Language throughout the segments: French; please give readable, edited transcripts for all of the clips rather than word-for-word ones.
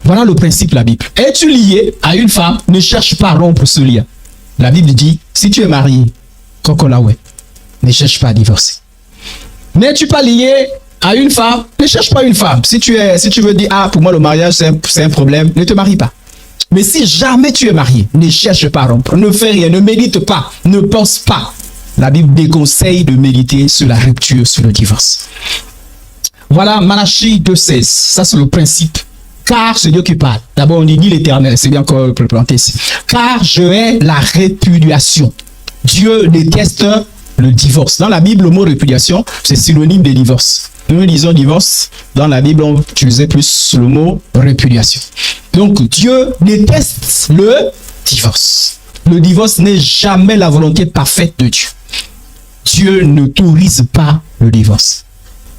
Voilà le principe de la Bible. Es-tu lié à une femme? Ne cherche pas à rompre ce lien. La Bible dit, si tu es marié, ne cherche pas à divorcer. N'es-tu pas lié à une femme? Ne cherche pas une femme. Si tu veux dire, ah, pour moi le mariage c'est un problème, ne te marie pas. Mais si jamais tu es marié, ne cherche pas à rompre. Ne fais rien, ne médite pas, ne pense pas. La Bible déconseille de méditer sur la rupture, sur le divorce. Voilà Malachie 2,16. Ça c'est le principe. Car c'est Dieu qui parle. D'abord, on dit l'Éternel, c'est bien qu'on peut planter ici. Car je hais la répudiation. Dieu déteste le divorce. Dans la Bible, le mot répudiation, c'est synonyme de divorce. Nous disons divorce. Dans la Bible, on utilisait plus le mot répudiation. Donc, Dieu déteste le divorce. Le divorce n'est jamais la volonté parfaite de Dieu. Dieu n'autorise pas le divorce.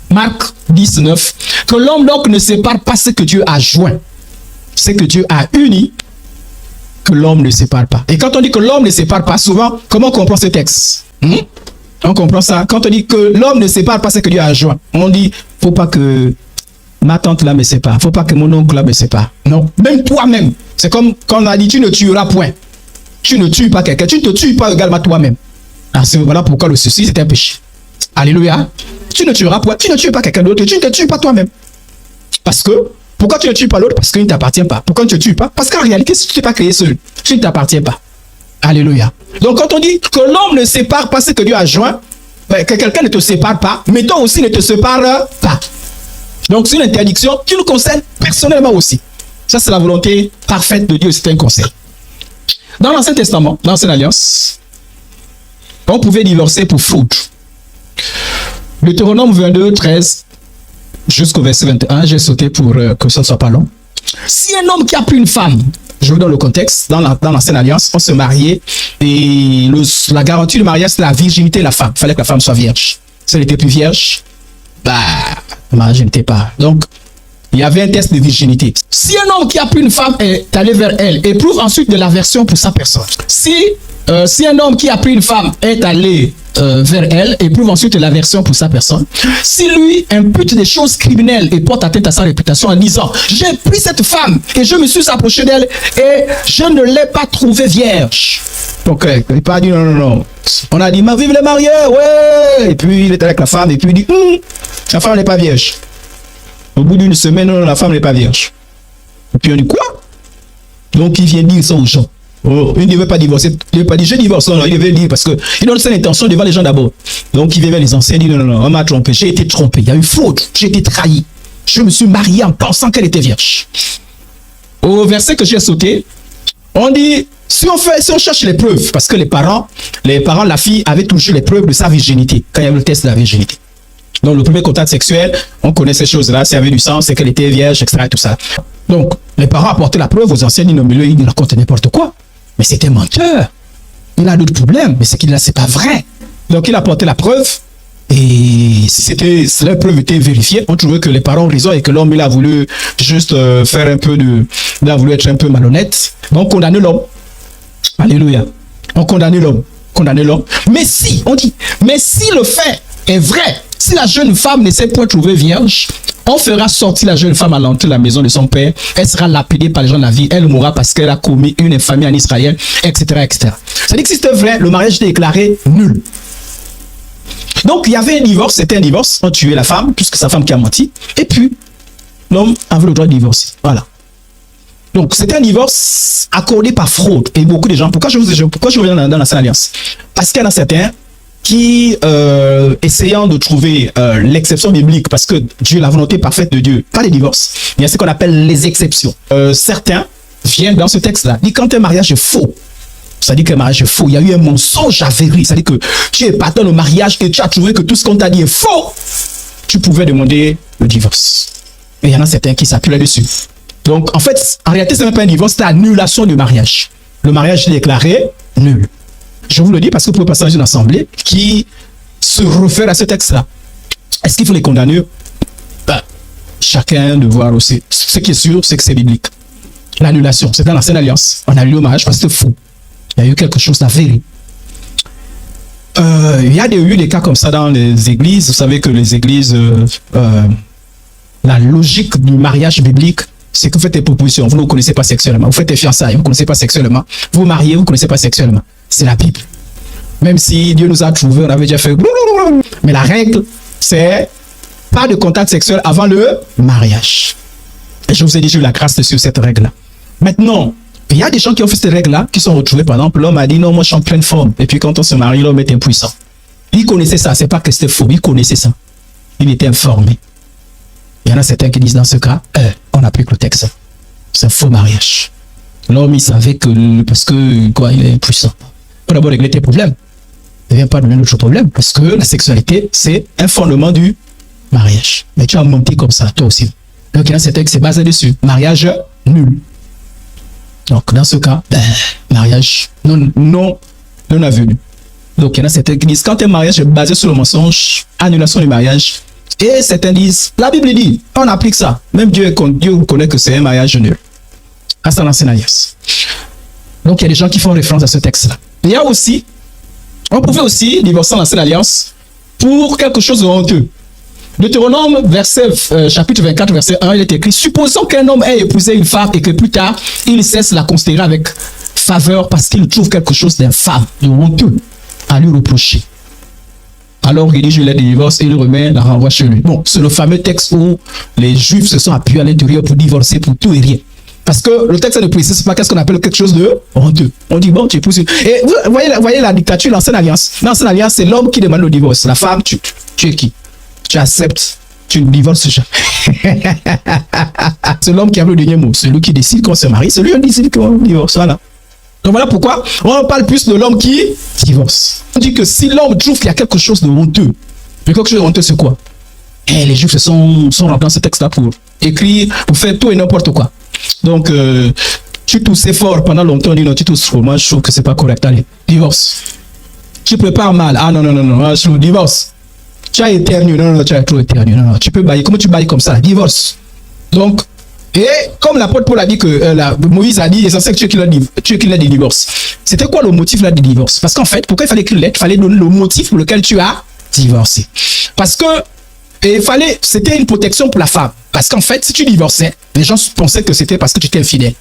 Marc 19, que l'homme donc ne sépare pas ce que Dieu a joint, ce que Dieu a uni, que l'homme ne sépare pas. Et quand on dit que l'homme ne sépare pas, souvent, comment on comprend ce texte? On comprend ça. Quand on dit que l'homme ne sépare pas ce que Dieu a joint, on dit, faut pas que ma tante là me sépare, faut pas que mon oncle là me sépare. Non, même toi-même. C'est comme quand on a dit, tu ne tueras point. Tu ne tues pas quelqu'un, tu ne te tues pas également toi-même. Voilà pourquoi le suicide c'est un péché. Alléluia. Tu ne tueras point, tu ne tues pas quelqu'un d'autre, tu ne te tues pas toi-même. Parce que, pourquoi tu ne tues pas l'autre? Parce qu'il ne t'appartient pas. Pourquoi tu ne te tues pas? Parce qu'en réalité, si tu n'es pas créé seul, tu ne t'appartiens pas. Alléluia. Donc quand on dit que l'homme ne sépare pas ce que Dieu a joint, que quelqu'un ne te sépare pas, mais toi aussi ne te sépare pas. Donc c'est une interdiction qui nous concerne personnellement aussi. Ça c'est la volonté parfaite de Dieu, c'est un conseil. Dans l'Ancien Testament, dans l'Ancienne Alliance, on pouvait divorcer pour fraude. Deutéronome 22, 13 jusqu'au verset 21, j'ai sauté pour que ça ne soit pas long. Si un homme qui a pris une femme, je vous donne le contexte, dans l'Ancienne Alliance, on se mariait et la garantie du mariage, c'est la virginité de la femme. Il fallait que la femme soit vierge. Si elle n'était plus vierge, le mariage n'était pas. Donc, il y avait un test de virginité. Si un homme qui a pris une femme est allé vers elle, éprouve ensuite de l'aversion pour sa personne. Si un homme qui a pris une femme est allé vers elle, éprouve ensuite l'aversion pour sa personne. Si lui impute des choses criminelles et porte atteinte à sa réputation en disant « J'ai pris cette femme et je me suis approché d'elle et je ne l'ai pas trouvée vierge. » Donc, il n'a pas dit non. On a dit « Vive les mariés, ouais !» Et puis, il est avec la femme et puis il dit « La femme n'est pas vierge. » Au bout d'une semaine, non, la femme n'est pas vierge. Et puis on dit « Quoi ?» Donc, il vient dire ça aux gens. Oh, il ne veut pas divorcer. Il ne veut pas dire je divorce. Non, il veut dire parce qu'il donne son intention devant les gens d'abord. Donc il vient vers les anciens, il dit non, on m'a trompé. J'ai été trompé. Il y a eu faute. J'ai été trahi. Je me suis marié en pensant qu'elle était vierge. Au verset que j'ai sauté, on dit si on cherche les preuves, parce que les parents de la fille avaient toujours les preuves de sa virginité quand il y avait le test de la virginité. Donc le premier contact sexuel, on connaît ces choses-là. S'il y avait du sang, c'est qu'elle était vierge, etc. Et tout ça. Donc les parents apportaient la preuve aux anciens, ils nous racontent n'importe quoi. Mais c'était menteur. Il a d'autres problèmes, mais c'est qu'il là, c'est pas vrai. Donc il a apporté la preuve, et si la preuve était vérifiée, on trouvait que les parents ont raison et que l'homme il a voulu juste il a voulu être un peu malhonnête. Donc on condamne l'homme. Alléluia. On condamne l'homme. Mais si le fait est vrai, si la jeune femme ne s'est point trouvée vierge, on fera sortir la jeune femme à l'entrée de la maison de son père. Elle sera lapidée par les gens de la vie. Elle mourra parce qu'elle a commis une infamie en Israël, etc., etc. C'est-à-dire que si c'était vrai, le mariage était déclaré nul. Donc, il y avait un divorce. C'était un divorce. On tuait la femme, puisque c'est sa femme qui a menti. Et puis, l'homme avait le droit de divorcer. Voilà. Donc, c'était un divorce accordé par fraude. Et beaucoup de gens, pourquoi je reviens dans l'Ancienne Alliance? Parce qu'il y en a certains qui, essayant de trouver l'exception biblique, parce que Dieu, la volonté parfaite de Dieu, pas les divorces, il y a ce qu'on appelle les exceptions. Certains viennent dans ce texte-là, dit quand un mariage est faux, c'est-à-dire qu'un mariage est faux, il y a eu un mensonge avéré, c'est-à-dire que tu es partant au mariage et tu as trouvé que tout ce qu'on t'a dit est faux, tu pouvais demander le divorce. Et il y en a certains qui s'appuient là-dessus. Donc, en fait, en réalité, ce n'est même pas un divorce, c'est l'annulation du mariage. Le mariage est déclaré nul. Je vous le dis parce que vous pouvez passer dans une assemblée qui se réfère à ce texte-là. Est-ce qu'il faut les condamner? Chacun de voir aussi. Ce qui est sûr, c'est que c'est biblique. L'annulation, c'est dans l'Ancienne Alliance. On annule le mariage parce que c'est faux. Il y a eu quelque chose d'avéré. Il y a eu des cas comme ça dans les églises. Vous savez que les églises, la logique du mariage biblique, c'est que vous faites des propositions, vous ne vous connaissez pas sexuellement. Vous faites des fiançailles, vous ne connaissez pas sexuellement. Vous vous mariez, vous ne connaissez pas sexuellement. C'est la Bible. Même si Dieu nous a trouvés, on avait déjà fait... Mais la règle, c'est pas de contact sexuel avant le mariage. Et je vous ai dit, j'ai eu la grâce de suivre cette règle-là. Maintenant, il y a des gens qui ont fait cette règle-là, qui sont retrouvés. Par exemple, l'homme a dit, non, moi je suis en pleine forme. Et puis quand on se marie, l'homme est impuissant. Il connaissait ça, c'est pas que c'était faux, il connaissait ça. Il était informé. Il y en a certains qui disent, dans ce cas, on applique le texte. C'est un faux mariage. L'homme, il savait que, parce que, quoi, il est impuissant. Il faut d'abord régler tes problèmes. Ne viens pas donner d'autres problèmes, parce que la sexualité, c'est un fondement du mariage. Mais tu as monté comme ça, toi aussi. Donc, il y en a certains qui s'est basé dessus. Mariage nul. Donc, dans ce cas, mariage non avenu. Donc, il y en a certains qui disent, quand un mariage est basé sur le mensonge, annulation du mariage. Et certains disent, la Bible dit, on applique ça. Même Dieu reconnaît que c'est un mariage nul. À ça, l'ancienne alliance. Donc, il y a des gens qui font référence à ce texte-là. Il y a aussi, on pouvait aussi divorcer dans l'ancienne alliance pour quelque chose de honteux. Deutéronome, chapitre 24, verset 1, il est écrit, supposons qu'un homme ait épousé une femme et que plus tard, il cesse la considérer avec faveur parce qu'il trouve quelque chose d'infâme, de honteux à lui reprocher. Alors il dit, je l'ai de divorce et il remet la renvoie chez lui. Bon, c'est le fameux texte où les Juifs se sont appuyés à l'intérieur pour divorcer pour tout et rien. Parce que le texte ne précise pas qu'est-ce qu'on appelle quelque chose de honteux. On dit, bon, tu épouses. Et vous voyez la dictature, l'ancienne alliance. L'ancienne alliance, c'est l'homme qui demande le divorce. La femme, tu es qui? Tu acceptes, tu ne divorces jamais. C'est l'homme qui a le dernier mot. Celui qui décide qu'on se marie, celui qui décide qu'on divorce. Voilà. Donc voilà pourquoi on parle plus de l'homme qui divorce. On dit que si l'homme trouve qu'il y a quelque chose de honteux, mais quelque chose de honteux, c'est quoi? Les Juifs se sont rentrés dans ce texte-là pour écrire, pour faire tout et n'importe quoi. Donc, tu toussais fort pendant longtemps, on dit non, tu tousses fort. Moi, je trouve que c'est pas correct. Allez, divorce. Tu prépares mal. Ah non, je trouve divorce. Tu as éternué. Non, tu as trop éternué. Non, tu peux bailler. Comment tu bailles comme ça? Divorce. Donc, et comme l'apôtre Paul a dit que Moïse a dit, il est censé que tu es qu'il a des divorces. C'était quoi le motif là du divorce? Parce qu'en fait, pourquoi il fallait écrire une lettre? Il fallait donner le motif pour lequel tu as divorcé. Parce que c'était une protection pour la femme. Parce qu'en fait, si tu divorçais, les gens pensaient que c'était parce que tu étais infidèle.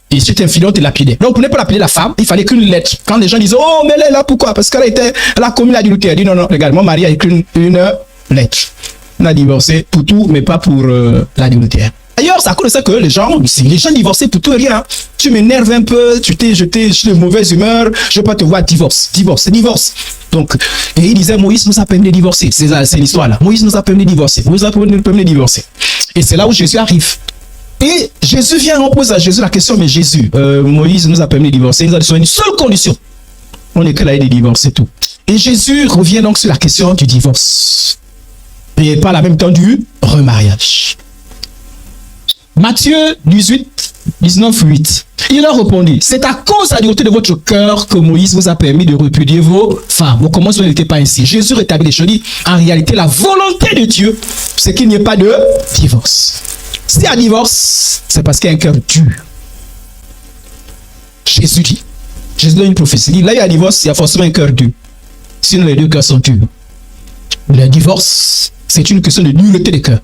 Et si tu étais infidèle, on te lapidait. Donc, pour ne pas lapider la femme, il fallait écrire une lettre. Quand les gens disent, oh, mais elle est là, pourquoi? Parce qu'elle a commis l'adultère. Dit, non, regarde, mon mari a écrit une lettre. On a divorcé pour tout, mais pas pour l'adultère. D'ailleurs, c'est à cause de ça que les gens divorçaient pour tout et rien. Tu m'énerves un peu, tu t'es jeté, je suis de mauvaise humeur, je veux pas te voir, divorce. Donc, et il disait, Moïse nous a permis de divorcer. C'est l'histoire là. Moïse nous a permis de divorcer. Et c'est là où Jésus arrive. Et Jésus vient, on pose à Jésus la question, mais Jésus, Moïse nous a permis de divorcer. Il nous a dit une seule condition. On écrit la de divorce et tout. Et Jésus revient donc sur la question du divorce. Et par la même temps du remariage. Matthieu 18, 19, 8. Il leur répondit, c'est à cause de la dureté de votre cœur que Moïse vous a permis de répudier vos femmes. Au commencement, ce n'était pas ainsi. Jésus rétablit les choses. En réalité, la volonté de Dieu, c'est qu'il n'y ait pas de divorce. S'il y a divorce, c'est parce qu'il y a un cœur dur. Jésus donne une prophétie. Il dit, là, il y a divorce, il y a forcément un cœur dur. Sinon, les deux cœurs sont durs. Le divorce, c'est une question de dureté de cœur.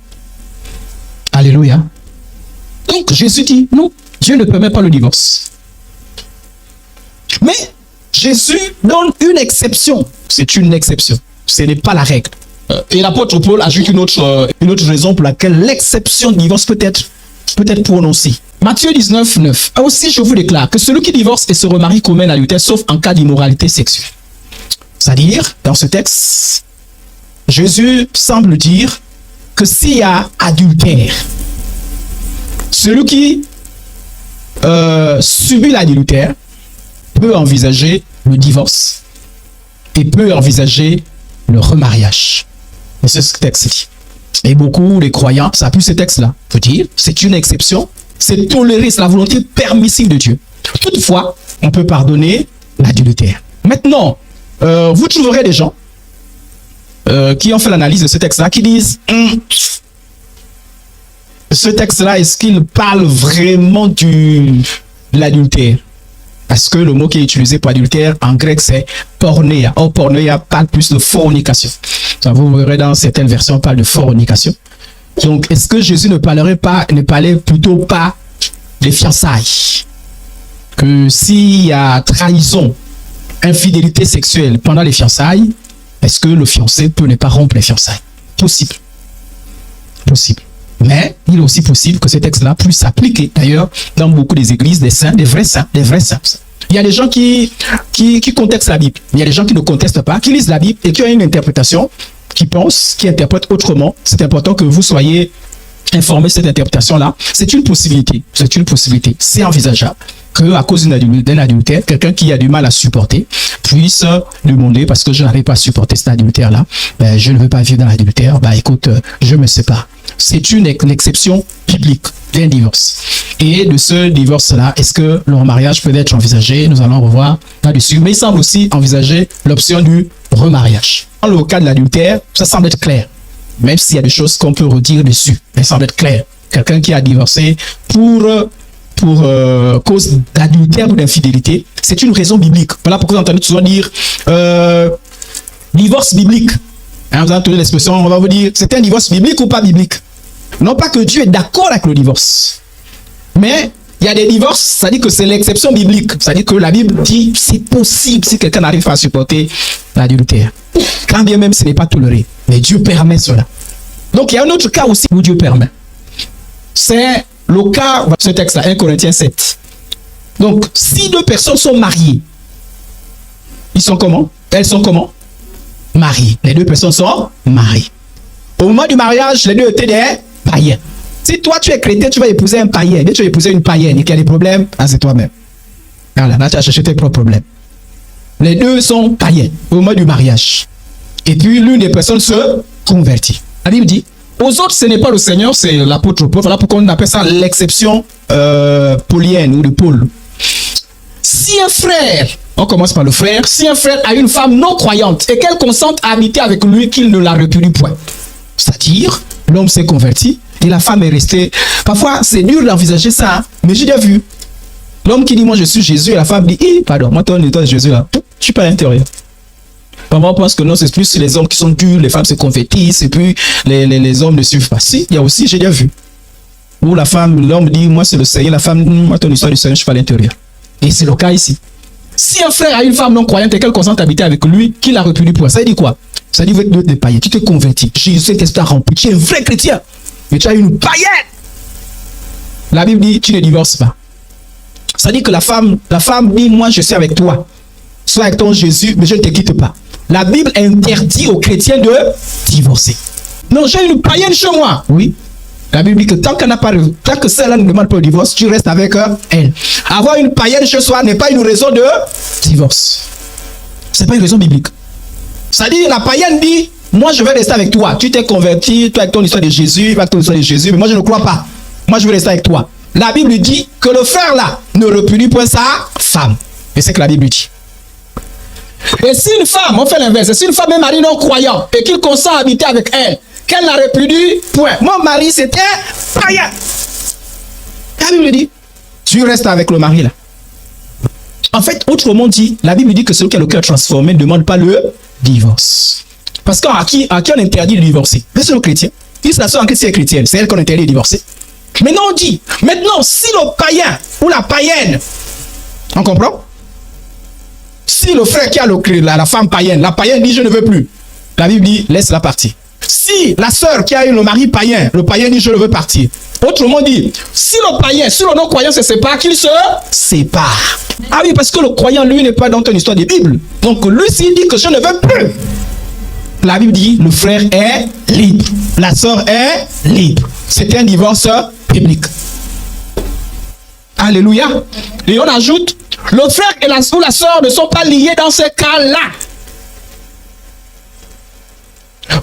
Alléluia. Donc, Jésus dit, non, Dieu ne permet pas le divorce. Mais Jésus donne une exception. C'est une exception. Ce n'est pas la règle. Et l'apôtre Paul ajoute une autre raison pour laquelle l'exception de divorce peut être prononcée. Matthieu 19, 9. Aussi, je vous déclare que celui qui divorce et se remarie commet l'adultère, sauf en cas d'immoralité sexuelle. C'est-à-dire, dans ce texte, Jésus semble dire que s'il y a adultère, celui qui subit l'adultère peut envisager le divorce et peut envisager le remariage. Et c'est ce que le texte dit. Et beaucoup les croyants s'appuient ce texte-là. Il faut dire, c'est une exception, c'est toléré, c'est la volonté permissive de Dieu. Toutefois, on peut pardonner l'adultère. Maintenant, vous trouverez des gens qui ont fait l'analyse de ce texte-là, qui disent ce texte-là, est-ce qu'il parle vraiment de l'adultère? Parce que le mot qui est utilisé pour adultère en grec, c'est porneia. Or, porneia parle plus de fornication. Ça, vous verrez dans certaines versions, on parle de fornication. Donc, est-ce que Jésus ne parlait plutôt pas des fiançailles? Que s'il y a trahison, infidélité sexuelle pendant les fiançailles, est-ce que le fiancé peut ne pas rompre les fiançailles? Possible. Possible. Mais il est aussi possible que ces textes-là puissent s'appliquer, d'ailleurs, dans beaucoup des églises, des saints, des vrais saints. Il y a des gens qui contestent la Bible. Il y a des gens qui ne contestent pas, qui lisent la Bible et qui ont une interprétation, qui pensent, qui interprètent autrement. C'est important que vous soyez informés de cette interprétation-là. C'est une possibilité. C'est une possibilité. C'est envisageable qu'à cause d'un adultère, quelqu'un qui a du mal à supporter puisse demander, parce que je n'arrive pas à supporter cet adultère-là, je ne veux pas vivre dans l'adultère, écoute, je me sépare. C'est une exception biblique d'un divorce. Et de ce divorce-là, est-ce que le remariage peut être envisagé? Nous allons revoir là-dessus. Mais il semble aussi envisager l'option du remariage. Dans le cas de l'adultère, ça semble être clair. Même s'il y a des choses qu'on peut redire dessus. Mais ça semble être clair. Quelqu'un qui a divorcé pour cause d'adultère ou d'infidélité, c'est une raison biblique. Voilà pourquoi vous entendez souvent dire divorce biblique. Hein, vous entendez l'expression, on va vous dire, c'est un divorce biblique ou pas biblique? Non pas que Dieu est d'accord avec le divorce, mais il y a des divorces, ça dit que c'est l'exception biblique. Ça dit que la Bible dit c'est possible si quelqu'un n'arrive pas à supporter l'adultère. Quand bien même ce n'est pas toléré, mais Dieu permet cela. Donc il y a un autre cas aussi où Dieu permet. C'est le cas, ce texte-là, 1 Corinthiens 7. Donc, si deux personnes sont mariées, ils sont comment? Elles sont comment? Mariées. Les deux personnes sont mariées. Au moment du mariage, les deux étaient des païens. Si toi, tu es chrétien, tu vas épouser un païen. Dès que tu vas épouser une païenne et qu'il y a des problèmes, c'est toi-même. Voilà, là, tu as cherché tes propres problèmes. Les deux sont païens au moment du mariage. Et puis, l'une des personnes se convertit. La Bible dit, aux autres, ce n'est pas le Seigneur, c'est l'apôtre Paul. Voilà pourquoi on appelle ça l'exception paulienne ou de Paul. Si un frère, on commence par le frère, si un frère a une femme non croyante et qu'elle consente à habiter avec lui, qu'il ne la repudie point. C'est-à-dire, l'homme s'est converti et la femme est restée. Parfois, c'est dur d'envisager ça, hein, mais j'ai déjà vu. L'homme qui dit, moi je suis Jésus, et la femme dit, pardon, moi ton état de Jésus là, je suis pas à l'intérieur. Parfois, on pense que non, c'est plus les hommes qui sont durs, les femmes se convertissent, et puis les hommes ne suivent pas. Si, il y a aussi, j'ai déjà vu, où la femme, l'homme dit, moi c'est le Seigneur, la femme, moi ton histoire du Seigneur, je suis pas à l'intérieur. Et c'est le cas ici. Si un frère a une femme non croyante et qu'elle consente à habiter avec lui, qu'il a repudie pour ça dit quoi? Ça dit, vous êtes des païens, tu t'es converti, Jésus qu'est-ce que tu as rempli, tu es un vrai chrétien, mais tu as une païenne. La Bible dit, tu ne divorces pas. Ça dit que la femme dit, moi je suis avec toi, sois avec ton Jésus, mais je ne te quitte pas. La Bible interdit aux chrétiens de divorcer. Non, j'ai une païenne chez moi. Oui. La Bible dit que tant que celle-là ne demande pas le divorce, tu restes avec elle. Avoir une païenne chez soi n'est pas une raison de divorce. Ce n'est pas une raison biblique. Ça dit, la païenne dit, moi je vais rester avec toi. Tu t'es converti, toi avec ton histoire de Jésus, avec ton histoire de Jésus, mais moi je ne crois pas. Moi je veux rester avec toi. La Bible dit que le frère là ne repudie point sa femme. Et c'est que la Bible dit. Et si une femme, on fait l'inverse, si une femme est un mari non croyant et qu'il consent à habiter avec elle, qu'elle la répudie, point. Mon mari c'était païen. La Bible dit, tu restes avec le mari là. En fait, autrement dit, la Bible dit que celui qui a le cœur transformé ne demande pas le divorce. Parce qu'à qui on interdit de divorcer? C'est le chrétien. Il se la soit en Christ chrétienne, c'est elle qu'on interdit de divorcer. Maintenant on dit, maintenant si le païen ou la païenne, on comprend? Si le frère qui a la femme païenne, la païenne dit je ne veux plus, la Bible dit laisse-la partir. Si la sœur qui a eu le mari païen, le païen dit je ne veux partir. Autrement dit, si le païen, si le non-croyant se sépare, qu'il se sépare. Ah oui, parce que le croyant, lui, n'est pas dans une histoire de Bible. Donc lui, s'il dit que je ne veux plus, la Bible dit le frère est libre, la sœur est libre. C'est un divorce biblique. Alléluia. Et on ajoute, le frère et la sœur ne sont pas liés dans ce cas-là.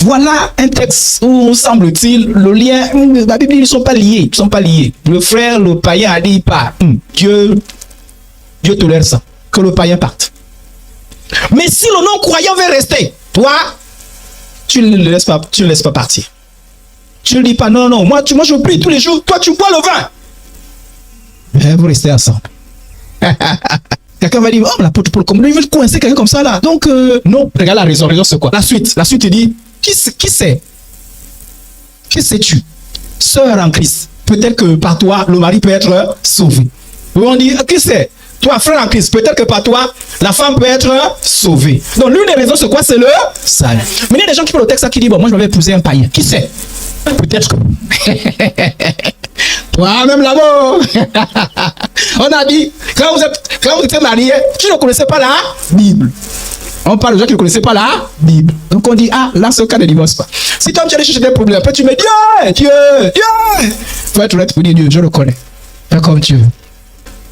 Voilà un texte où, semble-t-il, le lien, la Bible dit, ils ne sont pas liés. Ils ne sont pas liés. Le frère, le païen a dit pas. Dieu tolère ça. Que le païen parte. Mais si le non-croyant veut rester, toi, tu ne le laisses pas partir. Tu ne dis pas, non, moi je prie tous les jours, toi tu bois le vin. Mais vous restez ensemble. Quelqu'un va dire, oh, l'apôtre Paul, comme lui, il veut coincer quelqu'un comme ça là. Donc, non, regarde la raison c'est quoi? La suite dit, qui c'est? Qui sais-tu? sœur en Christ, peut-être que par toi, le mari peut être sauvé. Ou on dit, qui c'est? Toi, frère en Christ, peut-être que par toi, la femme peut être sauvée. Donc, l'une des raisons, c'est quoi? C'est le salut. Mais il y a des gens qui font le texte qui disent, bon, moi, je vais épouser un païen. Qui c'est? Peut-être que... Toi, même là-bas. On a dit, quand vous étiez mariés, tu ne connaissais pas la Bible. On parle de gens qui ne connaissaient pas la Bible. Donc on dit, ah, là, c'est le cas de divorce pas. Si toi, tu allais chercher des problèmes, après tu me dis, Dieu. Tu vas être honnête pour dire, Dieu, je le connais. Fais comme tu veux.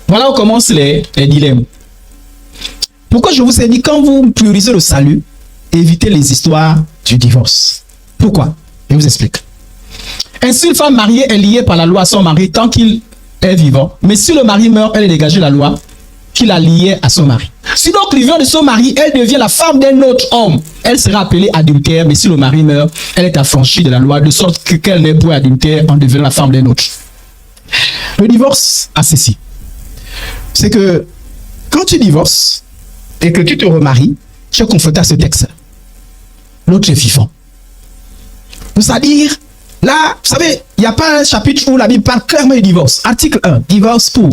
Voilà où commencent les dilemmes. Pourquoi je vous ai dit, quand vous priorisez le salut, évitez les histoires du divorce. Pourquoi? Je vous explique. Ainsi, une femme mariée est liée par la loi à son mari tant qu'il est vivant. Mais si le mari meurt, elle est dégagée de la loi qui la liait à son mari. Si donc l'union de son mari, elle devient la femme d'un autre homme, elle sera appelée adultère. Mais si le mari meurt, elle est affranchie de la loi, de sorte qu'elle n'est point adultère en devenant la femme d'un autre. Le divorce a ceci. C'est que quand tu divorces et que tu te remaries, tu es confronté à ce texte. L'autre est vivant. C'est-à-dire, là, vous savez, il n'y a pas un chapitre où la Bible parle clairement du divorce. Article 1, divorce pour.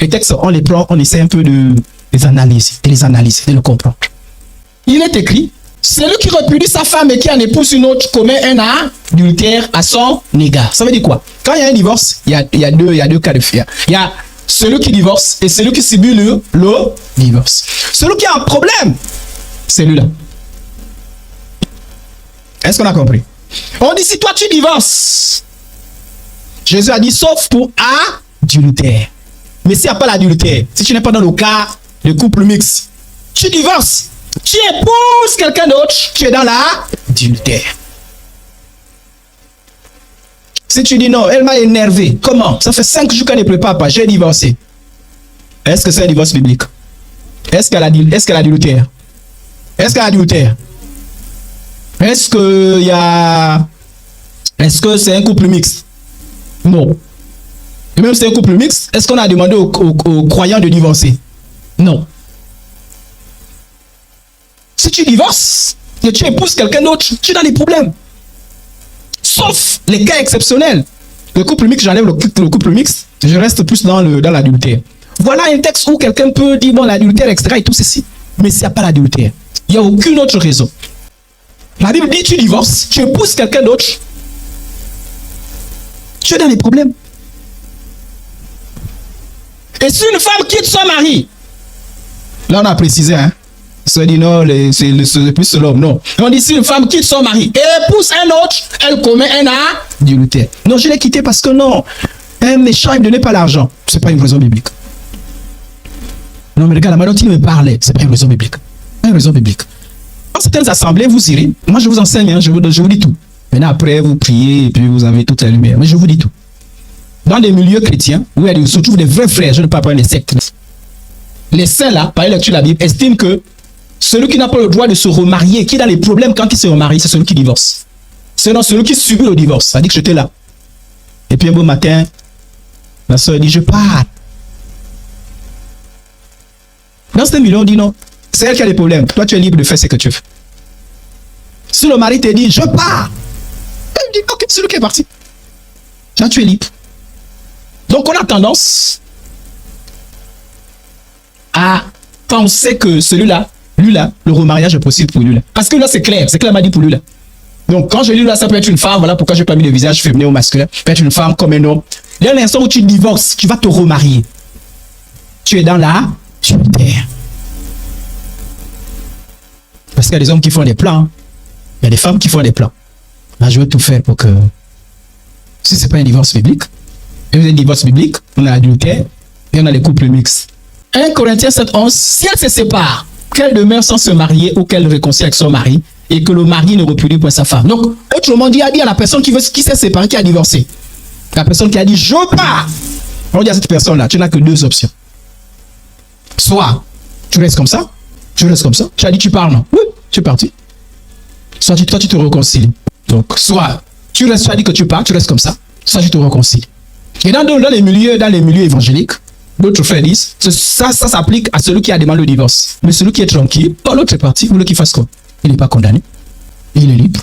Les textes, on les prend, on essaie un peu de les analyser, de le comprendre. Il est écrit, celui qui repudie sa femme et qui en épouse une autre commet un adultère à son égard. Ça veut dire quoi? Quand il y a un divorce, il y a deux cas de figure. Il y a celui qui divorce et celui qui subit le divorce. Celui qui a un problème, c'est lui-là. Est-ce qu'on a compris? On dit, si toi tu divorces, Jésus a dit, sauf pour adultère. Mais s'il n'y a pas l'adultère, si tu n'es pas dans le cas de couple mixte, tu divorces, tu épouses quelqu'un d'autre, tu es dans l'adultère. Si tu dis non, elle m'a énervé, comment? Ça fait 5 jours qu'elle ne prépare pas, j'ai divorcé. Est-ce que c'est un divorce biblique? Est-ce qu'elle a adultère? Est-ce qu'elle a adultère? Est-ce que c'est un couple mixte? Non. Et même si c'est un couple mixte, est-ce qu'on a demandé aux croyants de divorcer? Non. Si tu divorces et tu épouses quelqu'un d'autre, tu as des problèmes. Sauf les cas exceptionnels. Le couple mixte, j'enlève le couple mixte, je reste plus dans l'adultère. Voilà un texte où quelqu'un peut dire, bon, l'adultère, etc. et tout ceci. Mais s'il n'y a pas l'adultère, il n'y a aucune autre raison. La Bible dit, tu divorces, tu épouses quelqu'un d'autre, tu es dans les problèmes. Et si une femme quitte son mari, là on a précisé, hein, ça dit non, c'est plus l'homme, non. On dit si une femme quitte son mari et épouse un autre, elle commet un adultère. Non, je l'ai quitté parce que non, un méchant, il ne me donnait pas l'argent. Ce n'est pas une raison biblique. Non, mais regarde, la manière dont il me parlait, ce n'est pas une raison biblique. Pas une raison biblique. Dans certaines assemblées, vous irez. Moi, je vous enseigne, hein, je vous dis tout. Maintenant, après, vous priez et puis vous avez toute la lumière. Mais je vous dis tout. Dans des milieux chrétiens, où il se trouve des vrais frères, je ne parle pas des sectes. Les saints, là, par la lecture de la Bible, estiment que celui qui n'a pas le droit de se remarier, qui est dans les problèmes quand il se remarie, c'est celui qui divorce. C'est non celui qui subit le divorce. Ça dit que j'étais là. Et puis un beau matin, la soeur dit, je pars. Dans ce milieu, on dit non. C'est elle qui a des problèmes. Toi, tu es libre de faire ce que tu veux. Si le mari te dit, je pars, elle dit, ok, c'est lui qui est parti. Là, tu es libre. Donc, on a tendance à penser que celui-là, lui-là, le remariage est possible pour lui-là. Parce que là, c'est clair m'a dit pour lui-là. Donc, quand je dis là, ça peut être une femme, voilà pourquoi je n'ai pas mis le visage féminin ou masculin. Ça peut être une femme comme un homme. Dès l'instant où tu divorces, tu vas te remarier. Tu es dans la terre. Parce qu'il y a des hommes qui font des plans. Il y a des femmes qui font des plans. Là, je veux tout faire pour que... Si ce n'est pas un divorce biblique, et vous avez un divorce biblique, on a l'adultère et on a les couples mixtes. 1 Corinthiens 7:11, si elle se sépare, qu'elle demeure sans se marier ou qu'elle réconcilie avec son mari et que le mari ne repudie point sa femme. Donc, autrement dit, à la personne qui s'est séparée, qui a divorcé. La personne qui a dit, je pars. On dit à cette personne-là, tu n'as que 2 options. Soit, tu restes comme ça, tu as dit, tu pars, non? Oui, tu es parti. Soit toi, tu te réconcilies. Donc, soit, tu as dit que tu pars, tu restes comme ça, soit tu te réconcilies. Et dans les milieux évangéliques, d'autres frères disent, ça s'applique à celui qui a demandé le divorce. Mais celui qui est tranquille, l'autre est parti, vous voulez qu'il fasse quoi? Il n'est pas condamné. Il est libre.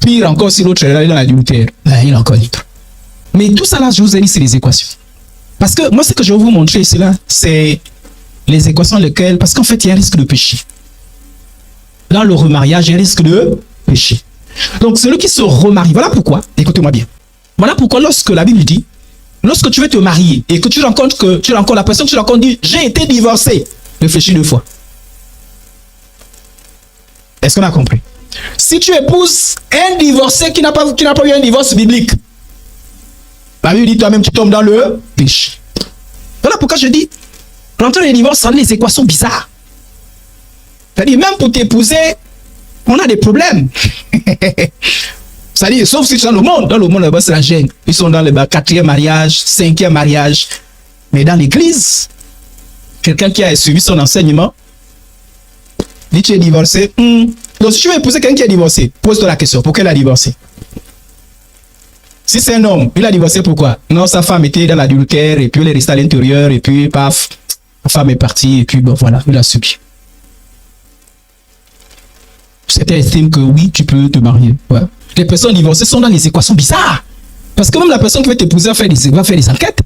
Pire encore, si l'autre est là dans l'adultère, il est encore libre. Mais tout ça là, je vous ai dit, c'est les équations. Parce que moi, ce que je vais vous montrer ici là, c'est les équations lesquelles, parce qu'en fait, il y a un risque de péché. Dans le remariage, il y a un risque de péché. Donc, celui qui se remarie, voilà pourquoi, écoutez-moi bien. Voilà pourquoi lorsque la Bible dit, lorsque tu veux te marier et que tu rencontres la personne que tu rencontres dit, j'ai été divorcé, réfléchis 2 fois. Est-ce qu'on a compris? Si tu épouses un divorcé qui n'a pas eu un divorce biblique, la Bible dit toi-même tu tombes dans le péché. Voilà pourquoi je dis, rentrer dans les divorces, ça a des équations bizarres. C'est-à-dire, même pour t'épouser, on a des problèmes. C'est-à-dire, sauf si tu es dans le monde. Dans le monde, là-bas, c'est la gêne. Ils sont dans le 4e mariage, 5e mariage. Mais dans l'église, quelqu'un qui a suivi son enseignement, dit tu es divorcé. Donc, si tu veux épouser quelqu'un qui est divorcé, pose-toi la question. Pourquoi il a divorcé? Si c'est un homme, il a divorcé pourquoi? Non, sa femme était dans l'adultère, et puis elle est restée à l'intérieur, et puis paf, la femme est partie, et puis bon, voilà, il a subi. Certains estiment que oui, tu peux te marier. Ouais. Les personnes divorcées sont dans les équations bizarres. Parce que même la personne qui va t'épouser va faire des enquêtes.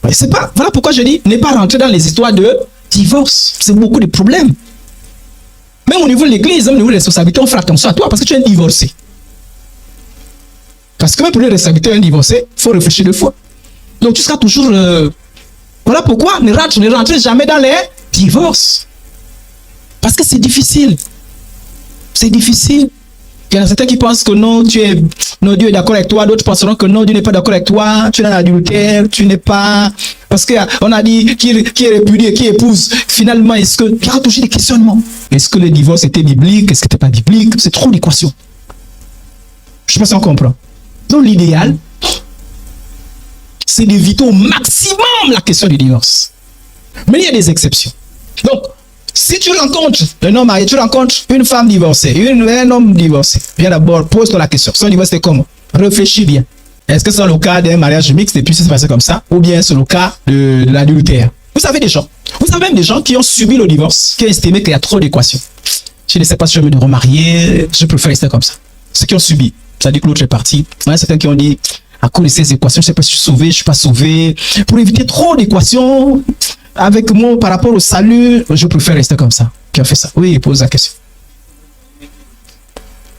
Ouais, c'est pas. Voilà pourquoi je dis, ne pas rentrer dans les histoires de divorce. C'est beaucoup de problèmes. Même au niveau de l'église, même au niveau des responsabilités, on fera attention à toi parce que tu es un divorcé. Parce que même pour les responsabilités d'un divorcé, il faut réfléchir 2 fois. Donc tu seras toujours... Voilà pourquoi ne rentrez jamais dans les divorces. Parce que c'est difficile. C'est difficile. Il y en a certains qui pensent que non, Dieu est d'accord avec toi. D'autres penseront que non, Dieu n'est pas d'accord avec toi. Tu es dans l'adultère, tu n'es pas... Parce qu'on a dit qui est répudié, qui épouse. Finalement, est-ce que... Il y a toujours des questionnements. Est-ce que le divorce était biblique? Est-ce que c'était pas biblique? C'est trop d'équations. Je ne sais pas si on comprend. Donc l'idéal, c'est d'éviter au maximum la question du divorce. Mais il y a des exceptions. Donc, si tu rencontres un homme marié, tu rencontres une femme divorcée, un homme divorcé, bien d'abord, pose-toi la question. Son divorce, c'est comment? Réfléchis bien. Est-ce que c'est le cas d'un mariage mixte et puis c'est passé comme ça? Ou bien c'est le cas de l'adultère? Vous savez même des gens qui ont subi le divorce, qui ont estimé qu'il y a trop d'équations. Je ne sais pas si je vais me remarier, je préfère rester comme ça. Ceux qui ont subi, ça dit que l'autre est parti. Il y a certains qui ont dit, à cause de ces équations, je ne sais pas si je suis sauvé, je ne suis pas sauvé. Pour éviter trop d'équations, avec moi, par rapport au salut, je préfère rester comme ça. Qui a fait ça? Oui, il pose la question.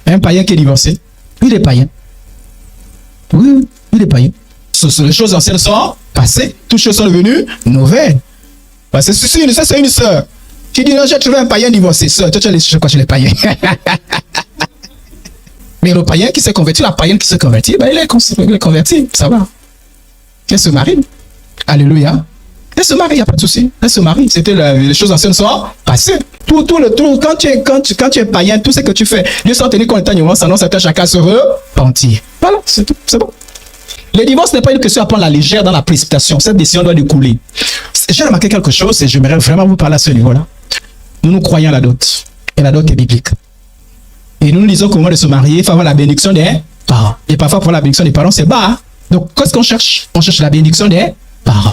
Un païen qui est divorcé, il est païen. Oui, il est païen. Les choses anciennes sont passées, toutes choses sont devenues nouvelles. Parce que ça, c'est une sœur qui dit, non, j'ai trouvé un païen divorcé. Sœur, toi, tu as laissé quoi chez les païens? Mais le païen qui s'est converti, la païenne qui s'est convertie, ben il est converti, ça va. Elle se marie. Alléluia. Elle se marie, il n'y a pas de souci. Elle se marie. C'était les choses anciennes sont passées. Tout, quand tu es païen, tout ce que tu fais, Dieu s'en tenir compte, s'annonce à chacun se repentir. Voilà, c'est tout, c'est bon. Le divorce n'est pas une question à prendre à la légère dans la précipitation. Cette décision doit découler. J'ai remarqué quelque chose et j'aimerais vraiment vous parler à ce niveau-là. Nous croyons à la dot. Et la dot est biblique. Et nous disons qu'au moment de se marier, il faut avoir la bénédiction des parents. Et parfois, pour la bénédiction des parents, c'est bas. Donc, qu'est-ce qu'on cherche? On cherche la bénédiction des parents.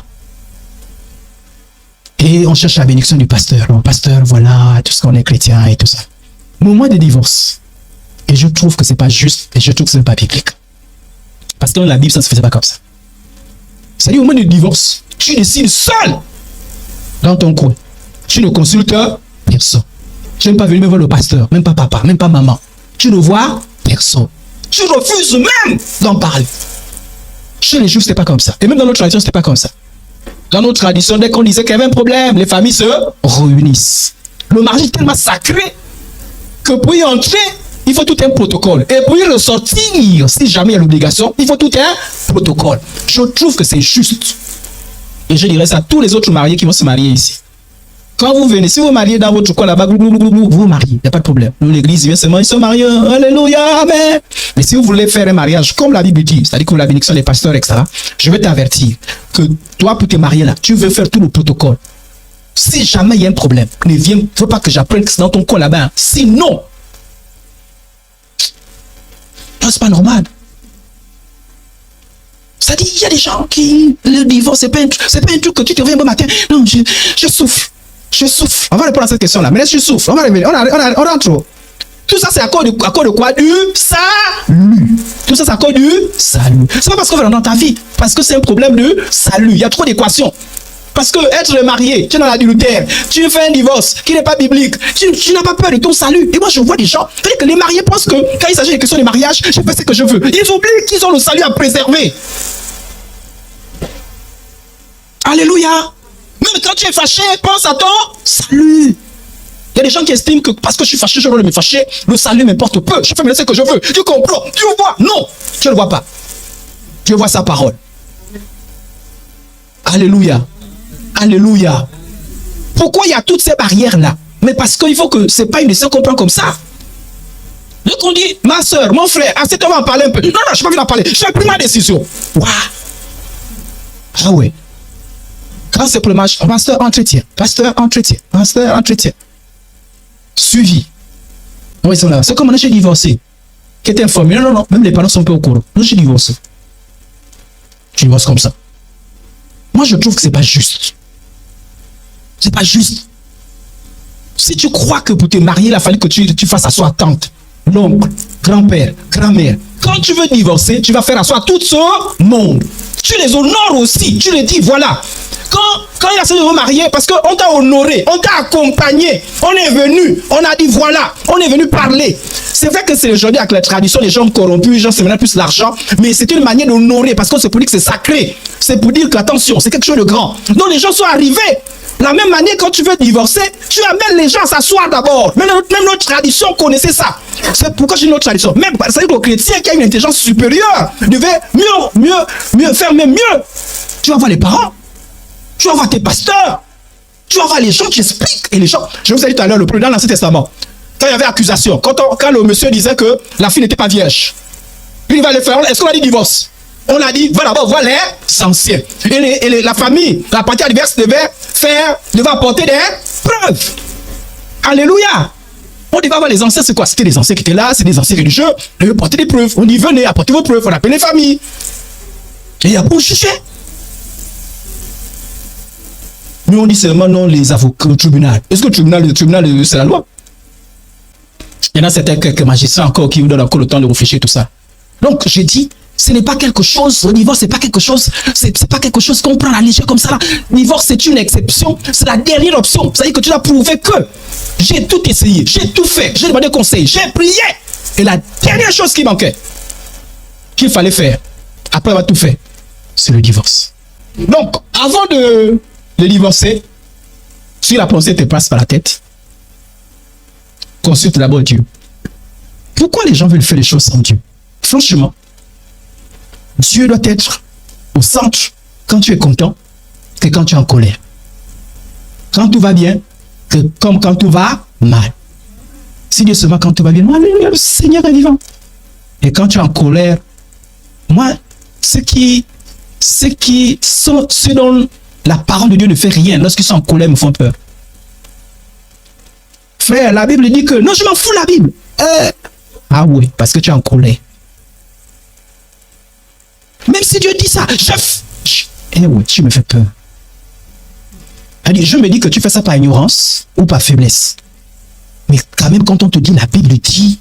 Et on cherche la bénédiction du pasteur. Le pasteur, voilà, tout ce qu'on est chrétien et tout ça. Moment de divorce. Et je trouve que c'est pas juste et je trouve que c'est pas biblique. Parce que dans la Bible, ça ne se faisait pas comme ça. C'est-à-dire, au moment du divorce, tu décides seul dans ton coin. Tu ne consultes personne. Tu n'es pas venu me voir le pasteur, même pas papa, même pas maman. Tu ne vois personne. Tu refuses même d'en parler. Chez les Juifs, ce n'est pas comme ça. Et même dans notre tradition, ce n'est pas comme ça. Dans notre tradition, dès qu'on disait qu'il y avait un problème, les familles se réunissent. Le mariage est tellement sacré que pour y entrer, il faut tout un protocole. Et pour y ressortir, si jamais il y a l'obligation, il faut tout un protocole. Je trouve que c'est juste. Et je dirais ça à tous les autres mariés qui vont se marier ici. Quand vous venez, si vous mariez dans votre coin là-bas, vous vous mariez, il n'y a pas de problème. Nous, l'église vient seulement, ils se marient, alléluia, amen. Mais si vous voulez faire un mariage comme la Bible dit, c'est-à-dire que la bénédiction des pasteurs, etc., je vais t'avertir que toi, pour te marier là, tu veux faire tout le protocole. Si jamais il y a un problème, ne viens, il ne faut pas que j'apprenne que c'est dans ton coin là-bas. Sinon, c'est pas normal. C'est-à-dire, il y a des gens qui, le divorce, c'est pas un truc que tu te réveilles un bon matin. Non, je souffre. Je souffre. On va répondre à cette question-là. Mais laisse, je souffre. On va revenir. On rentre. Tout ça, c'est à cause de quoi? Du salut. Tout ça, c'est à cause du salut. C'est pas parce qu'on va dans ta vie, parce que c'est un problème de salut. Il y a trop d'équations. Parce que être marié, tu es dans l'adultère, tu fais un divorce qui n'est pas biblique, tu n'as pas peur de ton salut. Et moi, je vois des gens, que les mariés pensent que quand il s'agit des questions de mariage, je fais ce que je veux. Ils oublient qu'ils ont le salut à préserver. Alléluia. Même quand tu es fâché, pense à ton salut. Il y a des gens qui estiment que parce que je suis fâché, je dois me fâcher, le salut m'importe peu. Je fais ce que je veux. Tu comprends? Tu vois? Non, tu ne le vois pas. Dieu voit sa parole. Alléluia. Alléluia. Pourquoi il y a toutes ces barrières-là? Mais parce qu'il faut que ce n'est pas une décision qu'on prend comme ça. Donc on dit, ma soeur, mon frère, on va en parler un peu. Non, je n'ai pas envie d'en parler. Je fais plus ma décision. Waouh. Ah ouais. Quand c'est pour le match, pasteur, entretien. Pasteur, entretien. Pasteur, entretien. Suivi. Oui, c'est là. C'est comme on a divorcé. Qui était informé. Non, non, non. Même les parents sont un peu au courant. Nous, j'ai divorcé. Tu divorces comme ça. Moi, je trouve que c'est pas juste. C'est pas juste. Si tu crois que pour te marier, il a fallu que tu fasses asseoir tante, l'oncle, grand-père, grand-mère. Quand tu veux divorcer, tu vas faire asseoir tout ce monde. Tu les honores aussi. Tu les dis, voilà. Quand il a essayé de vous marier, parce qu'on t'a honoré, on t'a accompagné, on est venu, on a dit voilà, on est venu parler. C'est vrai que c'est aujourd'hui avec la tradition, les gens corrompus, les gens se mettent plus l'argent, mais c'est une manière d'honorer, parce que c'est pour dire que c'est sacré. C'est pour dire que, attention, c'est quelque chose de grand. Donc les gens sont arrivés. La même manière, quand tu veux divorcer, tu amènes les gens à s'asseoir d'abord. Même notre tradition connaissait ça. C'est pourquoi j'ai une autre tradition. Même, c'est-à-dire que le chrétien qui a une intelligence supérieure devait mieux faire même mieux. Tu vas voir les parents. Tu vas voir tes pasteurs. Tu vas voir les gens qui expliquent. Et les gens, je vous ai dit tout à l'heure, le premier dans l'Ancien Testament, quand il y avait accusation, quand le monsieur disait que la fille n'était pas vierge, il va le faire. Est-ce qu'on a dit divorce? On a dit, va d'abord voir les anciens. Et la famille, la partie adverse devait apporter des preuves. Alléluia. On devait voir les anciens, c'est quoi? C'était les anciens qui étaient là, c'est des anciens religieux. Ils devaient porter des preuves. On dit, venez, apportez vos preuves. On appelle les familles. Et il y a pour juger. Nous, on dit seulement non, les avocats au tribunal. Est-ce que le tribunal, c'est la loi? Il y en a certains quelques magistrats encore qui vous donnent encore le temps de réfléchir tout ça. Donc, je dis, ce n'est pas quelque chose, le divorce, c'est pas quelque chose, c'est pas quelque chose qu'on prend à la légère comme ça. Le divorce, c'est une exception, c'est la dernière option. C'est-à-dire que tu dois prouver que j'ai tout essayé, j'ai tout fait, j'ai demandé conseil, j'ai prié. Et la dernière chose qui manquait, qu'il fallait faire, après avoir tout fait, c'est le divorce. Donc, avant de divorcer, si la pensée te passe par la tête, consulte d'abord Dieu. Pourquoi les gens veulent faire les choses sans Dieu? Franchement, Dieu doit être au centre quand tu es content que quand tu es en colère. Quand tout va bien, comme quand tout va mal. Si Dieu se voit quand tout va bien, alléluia, le Seigneur est vivant. Et quand tu es en colère, moi, ceux dont la parole de Dieu ne fait rien, lorsqu'ils sont en colère, me font peur. Frère, la Bible dit que, non, je m'en fous la Bible. Ah oui, parce que tu es en colère. Même si Dieu dit ça, oui, tu me fais peur. Je me dis que tu fais ça par ignorance ou par faiblesse. Mais quand même, quand on te dit, la Bible dit,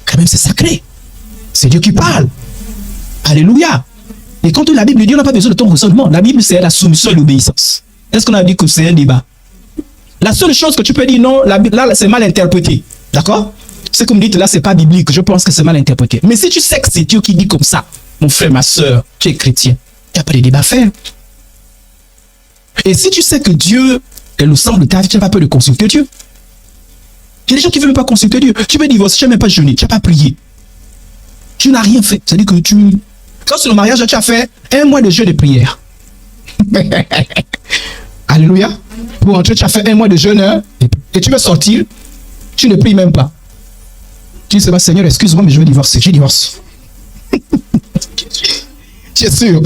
quand même, c'est sacré. C'est Dieu qui parle. Alléluia. Et quand la Bible dit, on n'a pas besoin de ton raisonnement. La Bible, c'est la soumission et l'obéissance. Est-ce qu'on a dit que c'est un débat? La seule chose que tu peux dire, non, là, c'est mal interprété. D'accord? Ce que vous me dites là, c'est pas biblique. Je pense que c'est mal interprété. Mais si tu sais que c'est Dieu qui dit comme ça, mon frère, ma soeur, tu es chrétien, il n'y a pas de débat à faire. Et si tu sais que Dieu est le centre de ta vie, tu n'as pas peur de consulter Dieu. Il y a des gens qui ne veulent même pas consulter Dieu. Tu veux divorcer, tu n'as même pas jeûné, tu n'as pas prié. Tu n'as rien fait. C'est-à-dire que quand c'est le mariage, tu as fait 1 mois de jeûne et de prière. Alléluia. Pour entrer, tu as fait 1 mois de jeûne et tu veux sortir, tu ne pries même pas. Tu dis, Seigneur, excuse-moi, mais je veux divorcer. Je divorce. Tu es sûr?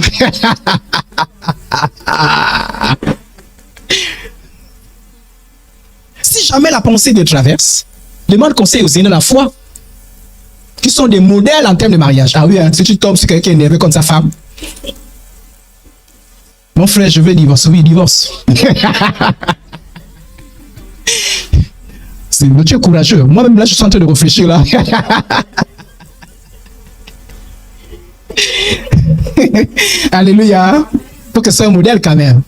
Si jamais la pensée te traverse, demande conseil aux aînés de la foi, qui sont des modèles en termes de mariage. Ah oui, hein, si tu tombes sur quelqu'un énervé comme sa femme, mon frère, je veux divorcer. Oui, divorce. tu es courageux. Moi-même, là, je suis en train de réfléchir, là. Alléluia. Faut que ce soit un modèle, quand même.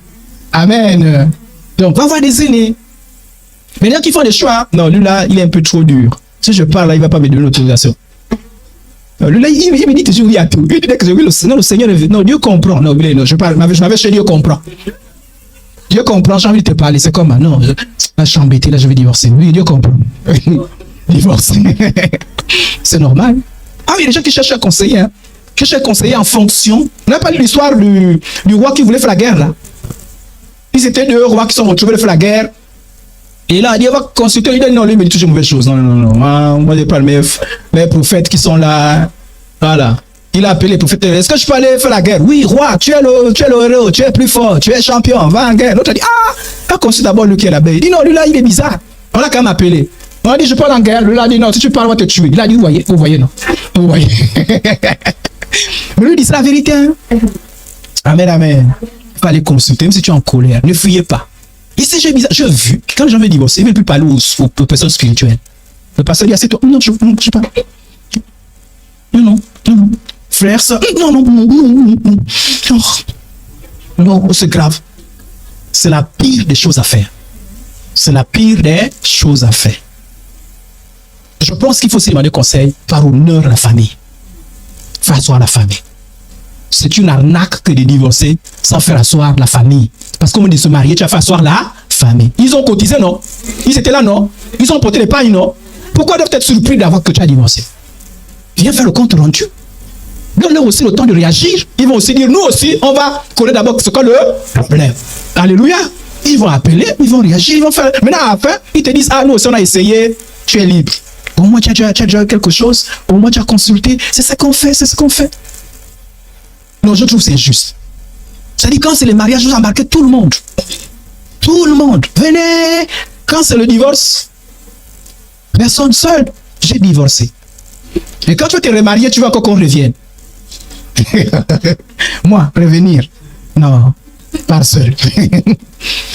Amen. Donc, va voir des aînés. Mais là, qui font des choix, non, lui, là, il est un peu trop dur. Si je parle, là, il ne va pas me donner l'autorisation. Lui, là, il me dit toujours oui à tout. Il dit que oui, le Seigneur, non, Dieu comprend. Non, je parle, je m'avais chez Dieu comprend. Dieu comprend, j'ai envie de te parler. C'est comme, non, là, je suis embêté, là, je vais divorcer. Oui, Dieu comprend. Divorcer. C'est normal. Ah oui, il y a des gens qui cherchent un conseiller, hein. Qui cherchent un conseiller en fonction. On n'a pas lu l'histoire du roi qui voulait faire la guerre, là. Ils étaient deux rois qui sont retrouvés de faire la guerre. Et là, il va consulter, il dit non, lui, il me dit toujours mauvaise chose. Non, non, non, non. Moi, je parle mes prophètes qui sont là. Voilà. Il a appelé les prophètes. Est-ce que je peux aller faire la guerre? Oui, roi, tu es le héros, tu es plus fort, tu es champion, va en guerre. L'autre a dit, ah, consulte d'abord lui qui est là-bas. Il dit non, lui là, il est bizarre. On l'a quand même appelé. On a dit, je parle en guerre. Lui là, a dit non, si tu parles, on va te tuer. Il a dit, vous voyez, non. Vous voyez. Mais lui dit, c'est la vérité. Hein? Amen, amen. Il fallait consulter, même si tu es en colère. Ne fuyez pas. Ici, j'ai vu, quand j'en vais divorcer, il ne veut plus parler aux personnes spirituelles. Le pasteur dit, assieds-toi. Non, je ne sais pas. Non. Frère, ça. Non, c'est grave. C'est la pire des choses à faire. C'est la pire des choses à faire. Je pense qu'il faut se demander conseil par honneur à la famille. Faire asseoir la famille. C'est une arnaque que de divorcer sans faire asseoir la famille. Parce qu'on me dit se marier, tu as fait asseoir la famille. Ils ont cotisé, non? Ils étaient là, non? Ils ont porté les pailles, non? Pourquoi doivent être surpris d'avoir que tu as divorcé? Viens faire le compte rendu. Donne-leur aussi le temps de réagir. Ils vont aussi dire, nous aussi, on va connaître d'abord ce qu'est le problème. Alléluia. Ils vont appeler, ils vont réagir, ils vont faire. Maintenant, à la fin, ils te disent, nous aussi, on a essayé, tu es libre. Au moins, tu as déjà quelque chose. Au moins, tu as consulté. C'est ce qu'on fait, c'est ce qu'on fait. Non, je trouve que c'est injuste. C'est-à-dire, quand c'est le mariage, vous embarquez tout le monde. Tout le monde. Venez. Quand c'est le divorce, personne seul. J'ai divorcé. Et quand tu vas te remarier, tu veux encore qu'on revienne. Moi, revenir. Non, pas seul.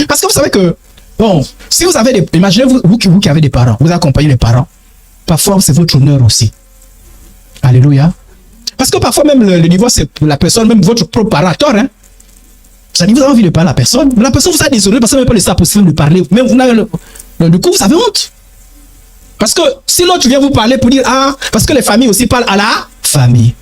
Parce que vous savez que, bon, si vous avez des... Imaginez vous qui avez des parents, vous accompagnez les parents. Parfois, c'est votre honneur aussi. Alléluia. Parce que parfois, même le divorce, c'est pour la personne, même votre propre parent a tort. Hein? Ça dit, vous avez envie de parler à la personne. La personne vous a désolé parce que vous n'avez pas laissé la possibilité de parler. Même vous n'avez du coup, vous avez honte. Parce que si l'autre vient vous parler pour dire, parce que les familles aussi parlent à la famille.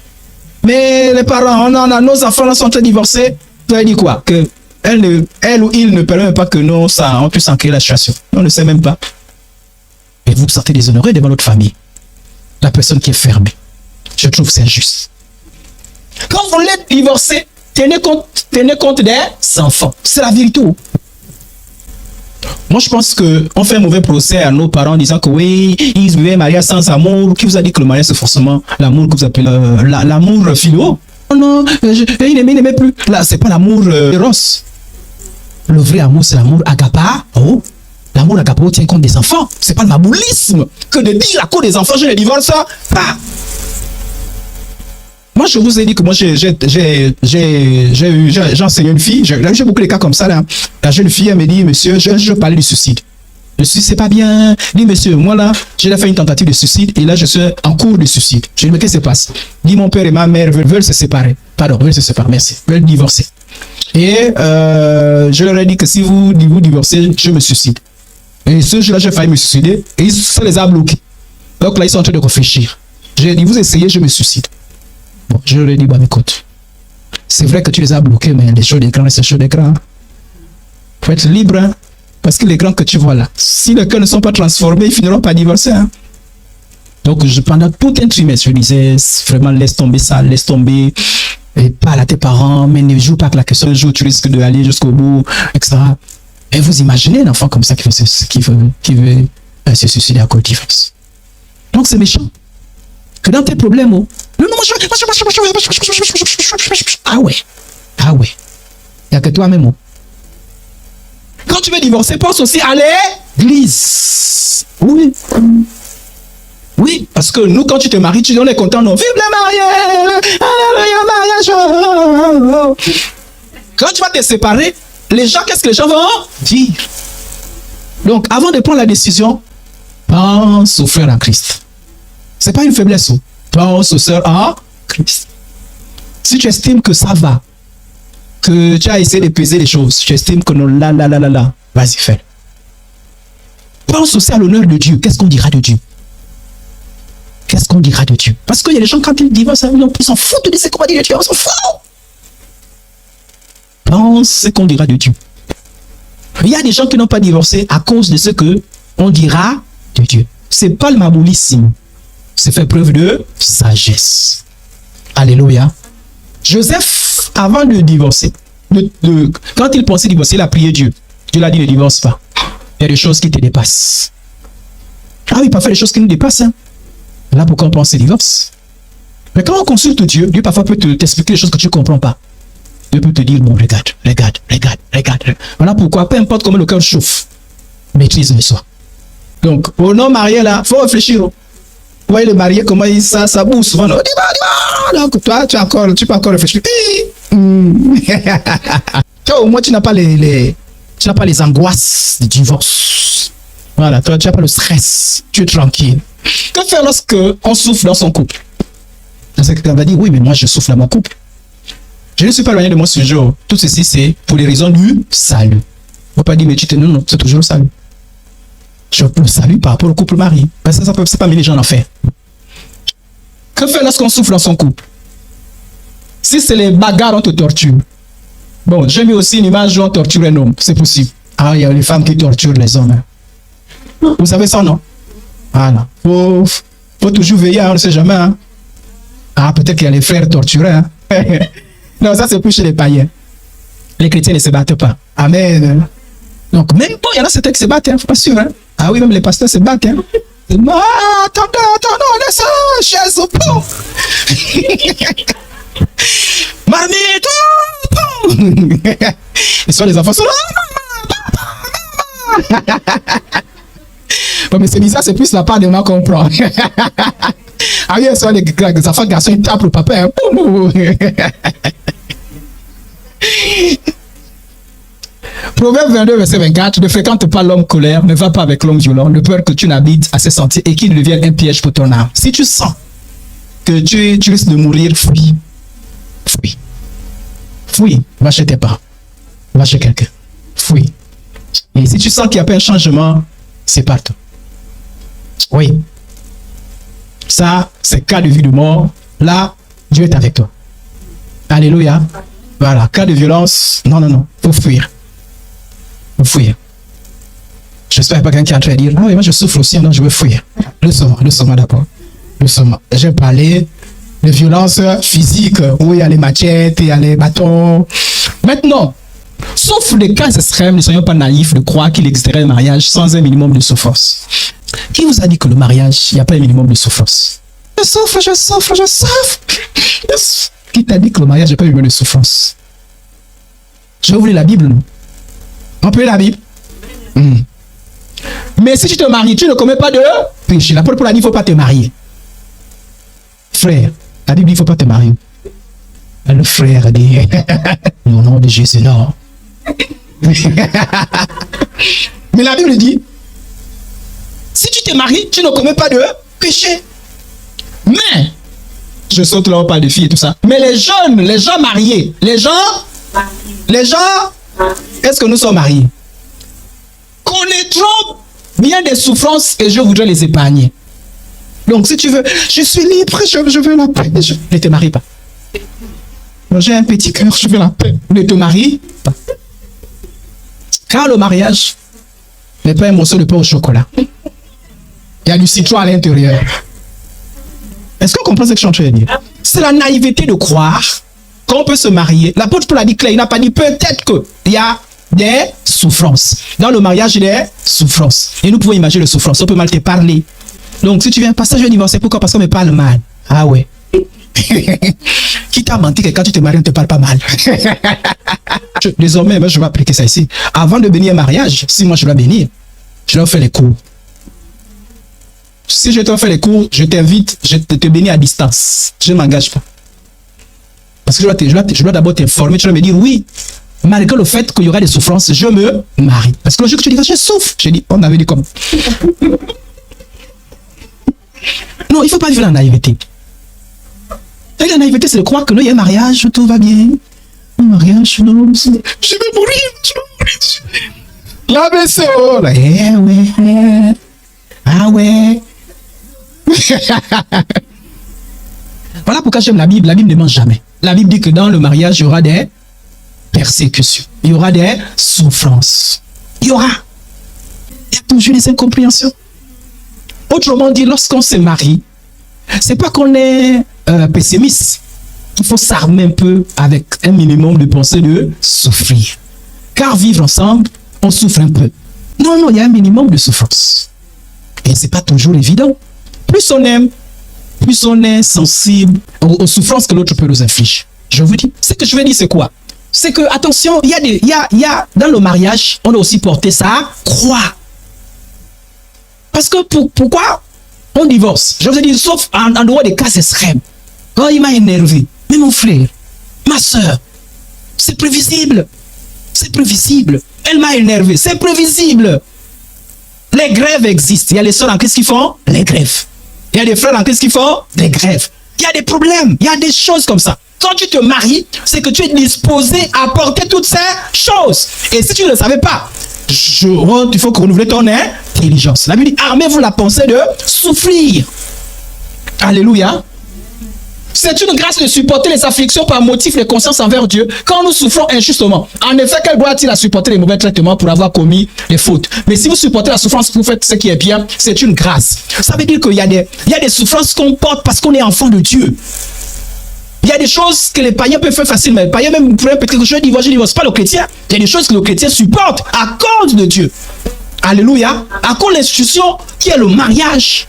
Mais les parents, nos enfants là sont en train de divorcer. Vous avez dit quoi? Que elle ou il ne permet pas que nous, on puisse en créer la situation. On ne sait même pas. Et vous vous sentez déshonoré devant notre famille. La personne qui est fermée. Je trouve que c'est injuste. Quand vous voulez divorcer, tenez compte des enfants. C'est la vérité. Moi, je pense qu'on fait un mauvais procès à nos parents en disant que oui, ils vivaient un mariage sans amour. Qui vous a dit que le mariage, c'est forcément l'amour que vous appelez l'amour philo? Oh non, il n'aimait plus. Là, c'est pas l'amour eros. Le vrai amour, c'est l'amour agapa. Oh, l'amour agapao tient compte des enfants. C'est pas le maboulisme que de dire à cause des enfants, je les divorce. Moi, je vous ai dit que moi, j'ai enseigné une fille. J'ai beaucoup de cas comme ça. Là. La jeune fille, elle me dit, monsieur, je parlais du suicide. Le suicide, c'est pas bien. Dis, monsieur, moi là, j'ai fait une tentative de suicide et là, je suis en cours de suicide. Je dis, mais qu'est-ce qui se passe? Dis, mon père et ma mère veulent se séparer. Pardon, veulent se séparer, merci. Veulent divorcer. Et je leur ai dit que si vous divorcez, je me suicide. Et ce jour-là, j'ai failli me suicider et ça les a bloqués. Donc là, ils sont en train de réfléchir. J'ai dit, vous essayez, je me suicide. Bon, je leur ai dit, bah, écoute, c'est vrai que tu les as bloqués, mais les choses d'écran, c'est choses d'écran. Il faut être libre, hein, parce que les grands que tu vois là, si les cœurs ne sont pas transformés, ils finiront par divorcer. Hein. Donc, pendant tout un trimestre, je disais, vraiment, laisse tomber ça, laisse tomber, et parle à tes parents, mais ne joue pas avec la question, un jour tu risques d'aller jusqu'au bout, etc. Et vous imaginez un enfant comme ça qui veut se suicider à cause de divorce. Donc, c'est méchant. Que dans tes problèmes, non, ah ouais, il n'y a que toi-même. Quand tu veux divorcer, pense aussi à l'église. Oui, parce que nous, quand tu te maries, on est content, non, vive le mariage. Quand tu vas te séparer, les gens, qu'est-ce que les gens vont dire? Donc, avant de prendre la décision, Pense aux frères en Christ. Ce n'est pas une faiblesse. Pense aux sœurs en Christ. Si tu estimes que ça va, que tu as essayé de peser les choses, tu estimes que non, là, vas-y, fais. Pense aussi à l'honneur de Dieu. Qu'est-ce qu'on dira de Dieu? Qu'est-ce qu'on dira de Dieu? Parce qu'il y a des gens, quand ils divorcent, ils s'en foutent de ce qu'on va dire de Dieu. On s'en fout. Pense ce qu'on dira de Dieu. Il y a des gens qui n'ont pas divorcé à cause de ce qu'on dira de Dieu. Ce n'est pas le maboulisme. C'est faire preuve de sagesse. Alléluia. Joseph, avant de divorcer, quand il pensait divorcer, il a prié Dieu. Dieu l'a dit ne divorce pas. Il y a des choses qui te dépassent. Ah oui, parfois des choses qui nous dépassent. Hein. Là, pourquoi on pense au divorce? Mais quand on consulte Dieu, Dieu parfois peut t'expliquer des choses que tu ne comprends pas. Dieu peut te dire, bon, regarde. Voilà pourquoi, peu importe comment le cœur chauffe, maîtrise le soi. Donc, au non marié là, il faut réfléchir. Vous voyez le marié, comment ça bouge souvent. Donc, toi, tu peux encore réfléchir. Toi, au moins, tu n'as pas les angoisses du divorce. Voilà, toi, tu n'as pas le stress. Tu es tranquille. Que faire lorsque on souffre dans son couple? C'est quelqu'un va dire, oui, mais moi, je souffre dans mon couple. Je ne suis pas loin de mon sujet. Tout ceci, c'est pour les raisons du salut. Il ne faut pas dire, mais non, c'est toujours le salut. Je le salue par rapport au couple marié. Parce que ça ne peut pas mettre les gens en enfer. Que faire lorsqu'on souffre dans son couple? Si c'est les bagarres, on te torture. Bon, j'ai mis aussi une image où on torture un homme. C'est possible. Ah, il y a les femmes qui torturent les hommes. Hein. Vous savez ça, non? Voilà. Faut toujours veiller, on ne sait jamais. Hein. Ah, peut-être qu'il y a les frères torturés. Hein. Non, ça c'est plus chez les païens. Les chrétiens ne se battent pas. Amen. Donc, même bon, il y en a certains qui se battent, hein, faut pas sûr. Hein. Ah oui, même les pasteurs se battent. Hein. Ah, attendez, laisse chaise au pont. Marmite. Et soit les enfants sont là. Bon, mais c'est bizarre, c'est plus la part de moi qu'on prend. Ah oui, soit les enfants garçons, ils tapent le papa. Hein. Proverbe 22, verset 24. Ne fréquente pas l'homme colère, ne va pas avec l'homme violent, de peur que tu n'habites à ses sentiers et qu'il devienne un piège pour ton âme. Si tu sens que tu risques de mourir, fuis. Fuis. Va chez tes parents. Va chez quelqu'un. Fuis. Et si tu sens qu'il n'y a pas un changement, sépare-toi. Oui. Ça, c'est cas de vie de mort. Là, Dieu est avec toi. Alléluia. Voilà. Cas de violence, non. Faut fuir. Fuir. J'espère pas quelqu'un qui est en train de dire, ah oui, moi je souffre aussi, non, je veux fuir. Doucement d'abord. Doucement. J'ai parlé de violence physique, où il y a les machettes, il y a les bâtons. Maintenant, sauf les cas extrêmes, ne soyons pas naïfs de croire qu'il existerait un mariage sans un minimum de souffrance. Qui vous a dit que le mariage, il n'y a pas un minimum de souffrance? Je souffre. Qui t'a dit que le mariage n'a pas un minimum de souffrance? Je vais vous lire la Bible, non? On peut lire la Bible. Mais si tu te maries, tu ne commets pas de péché. La Paul a dit, il ne faut pas te marier. Frère, la Bible dit, il ne faut pas te marier. Le frère dit, au nom de Jésus, non. Mais la Bible dit, si tu te maries, tu ne commets pas de péché. Mais, je saute là, on parle de filles et tout ça. Mais les jeunes, les gens mariés, les gens, est-ce que nous sommes mariés? Connaîtront bien des souffrances et je voudrais les épargner. Donc, si tu veux, je suis libre, je veux la paix. Ne te marie pas. J'ai un petit cœur, je veux la paix. Ne te marie pas. Car le mariage n'est pas un morceau de pain au chocolat. Il y a du citron à l'intérieur. Est-ce qu'on comprend ce que je suis en train de dire? C'est la naïveté de croire qu'on peut se marier. L'apôtre Paul a dit clair, il n'a pas dit peut-être qu'il y a des souffrances. Dans le mariage, il y a des souffrances. Et nous pouvons imaginer les souffrances. On peut mal te parler. Donc, si tu viens, pasteur, je vais divorcer. Pourquoi? Parce qu'on me parle mal. Ah ouais. Qui t'a menti que quand tu te maries, on ne te parle pas mal? Désormais, je vais appliquer ça ici. Avant de bénir un mariage, si moi je dois bénir, je dois faire les cours. Si je dois faire les cours, je t'invite, je te bénis à distance. Je ne m'engage pas. Parce que je dois d'abord t'informer. Tu dois me dire, oui, malgré le fait qu'il y aura des souffrances, je me marie. Parce que le jour que tu dis, je souffre, je dis, on avait dit comme. Non, il ne faut pas vivre la naïveté. Et la naïveté, c'est de croire que là, il y a un mariage, tout va bien. Un mariage, non, je vais mourir. La BCO, là, ouais. Ah ouais. Voilà pourquoi j'aime la Bible. La Bible ne ment jamais. La Bible dit que dans le mariage, il y aura des persécutions. Il y aura des souffrances. Il y a toujours des incompréhensions. Autrement dit, lorsqu'on se marie, c'est pas qu'on est pessimiste. Il faut s'armer un peu avec un minimum de pensée de souffrir. Car vivre ensemble, on souffre un peu. Non, il y a un minimum de souffrance. Et c'est pas toujours évident. Plus on aime, plus on est sensible aux souffrances que l'autre peut nous infliger. Je vous dis, ce que je veux dire, c'est quoi? C'est que, attention, il y a dans le mariage, on a aussi porté sa croix. Parce que pourquoi on divorce? Je vous ai dit, sauf en dehors des cas extrêmes. Quand il m'a énervé, mais mon frère, ma soeur, c'est prévisible. C'est prévisible. Elle m'a énervé, c'est prévisible. Les grèves existent. Il y a les soeurs en qu'est-ce qu'ils font? Les grèves. Il y a des frères en qu'est-ce qu'ils font? Des grèves. Il y a des problèmes, il y a des choses comme ça. Quand tu te maries, c'est que tu es disposé à porter toutes ces choses. Et si tu ne le savais pas, il faut renouveler ton intelligence. La Bible dit, armez-vous la pensée de souffrir. Alléluia. C'est une grâce de supporter les afflictions par motif de conscience envers Dieu quand nous souffrons injustement. En effet, quelle gloire a-t-il à supporter les mauvais traitements pour avoir commis les fautes? Mais si vous supportez la souffrance, vous faites ce qui est bien, c'est une grâce. Ça veut dire qu'il y a des souffrances qu'on porte parce qu'on est enfant de Dieu. Il y a des choses que les païens peuvent faire facilement. Les païens même pourraient peut-être que je divorce pas le chrétien. Il y a des choses que le chrétien supporte à cause de Dieu. Alléluia. À cause de l'institution qui est le mariage.